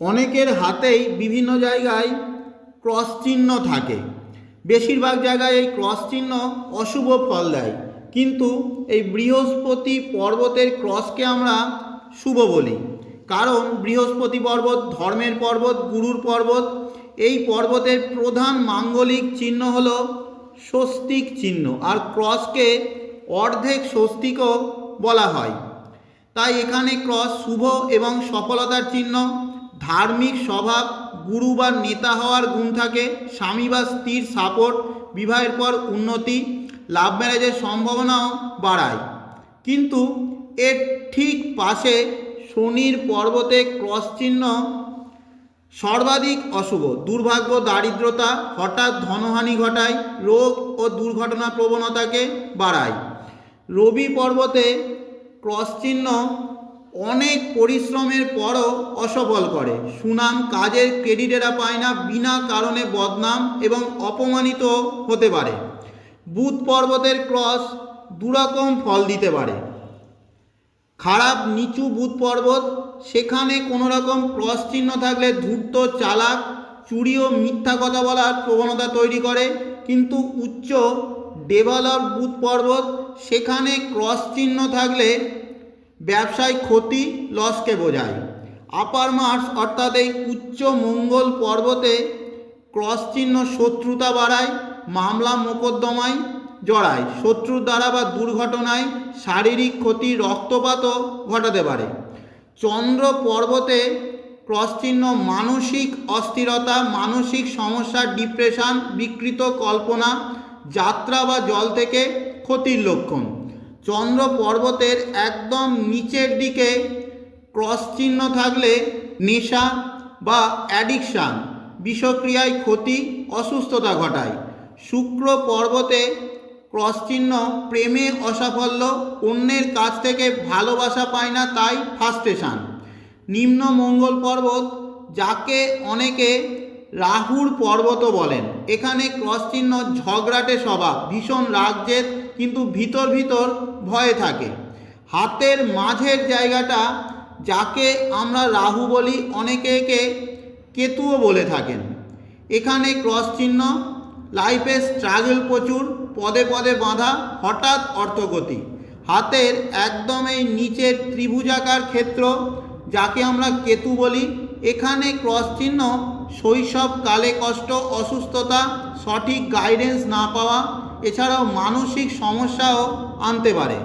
অনেকের হাতেই বিভিন্ন জায়গায় ক্রস চিহ্ন থাকে। বেশিরভাগ জায়গায় এই ক্রস চিহ্ন অশুভ ফল দেয়, কিন্তু এই বৃহস্পতি পর্বতের ক্রসকে আমরা শুভ বলি। কারণ বৃহস্পতি পর্বত ধর্মের পর্বত, গুরুর পর্বত। এই পর্বতের প্রধান মাঙ্গলিক চিহ্ন হল স্বস্তিক চিহ্ন, আর ক্রসকে অর্ধেক স্বস্তিকও বলা হয়। তাই এখানে ক্রস শুভ এবং সফলতার চিহ্ন। ধার্মিক স্বভাব, গুরু বা নেতা হওয়ার গুণ থাকে। স্বামী বা স্ত্রীর সাপোর্ট, বিবাহের পর উন্নতি, লাভ ম্যারেজের সম্ভাবনাও বাড়ায়। কিন্তু এর ঠিক পাশে শনির পর্বতে ক্রস চিহ্ন সর্বাধিক অশুভ। দুর্ভাগ্য, দারিদ্রতা, হঠাৎ ধনহানি ঘটায়, রোগ ও দুর্ঘটনা প্রবণতাকে বাড়ায়। রবি পর্বতে ক্রস চিহ্ন অনেক পরিশ্রমের পরও অসফল করে। সুনাম, কাজের ক্রেডিট এরা পায় না, বিনা কারণে বদনাম এবং অপমানিত হতে পারে। বুধ পর্বতের ক্রস দুরকম ফল দিতে পারে। খারাপ নিচু বুধ পর্বত, সেখানে কোনো রকম ক্রস চিহ্ন থাকলে ধূর্ত, চালাক, চুরি ও মিথ্যা কথা বলার প্রবণতা তৈরি করে। কিন্তু উচ্চ ডেভেলপ বুধ পর্বত, সেখানে ক্রস চিহ্ন থাকলে ব্যবসায় ক্ষতি, লসকে বোঝায়। আপার মার্স অর্থাৎ এই উচ্চ মঙ্গল পর্বতে ক্রস চিহ্ন শত্রুতা বাড়ায়, মামলা মোকদ্দমায় জড়ায়, শত্রুর দ্বারা বা দুর্ঘটনায় শারীরিক ক্ষতি, রক্তপাতও ঘটাতে পারে। চন্দ্র পর্বতে ক্রস চিহ্ন মানসিক অস্থিরতা, মানসিক সমস্যা, ডিপ্রেশন, বিকৃত কল্পনা, যাত্রা বা জল থেকে ক্ষতির লক্ষণ। চন্দ্র পর্বতের একদম নিচের দিকে ক্রস চিহ্ন থাকলে নেশা বা অ্যাডিকশান, বিষক্রিয়ায় ক্ষতি, অসুস্থতা ঘটায়। শুক্র পর্বতে ক্রস চিহ্ন প্রেমে অসাফল্য, অন্যের কাছ থেকে ভালোবাসা পায় না, তাই ফ্রাস্ট্রেশন। নিম্ন মঙ্গল পর্বত, যাকে অনেকে রাহুর পর্বতও বলেন, এখানে ক্রস চিহ্ন ঝগড়াটে স্বভাব, ভীষণ রাগ জেদ, কিন্তু ভিতর ভিতর ভয়ে থাকে। হাতের মাঝের জায়গাটা, যাকে আমরা রাহু বলি, অনেকে একে কেতুও বলে থাকেন। এখানে ক্রস চিহ্ন লাইফে স্ট্রাগল প্রচুর, পদে পদে বাঁধা, হঠাৎ অর্থগতি। হাতের একদম এই নিচের ত্রিভুজাকার ক্ষেত্র, যাকে আমরা কেতু বলি, এখানে ক্রস চিহ্ন শৈশবকালে কষ্ট, অসুস্থতা, সঠিক গাইডেন্স না পাওয়া, এছাড়াও মানসিক সমস্যাও আনতে পারে।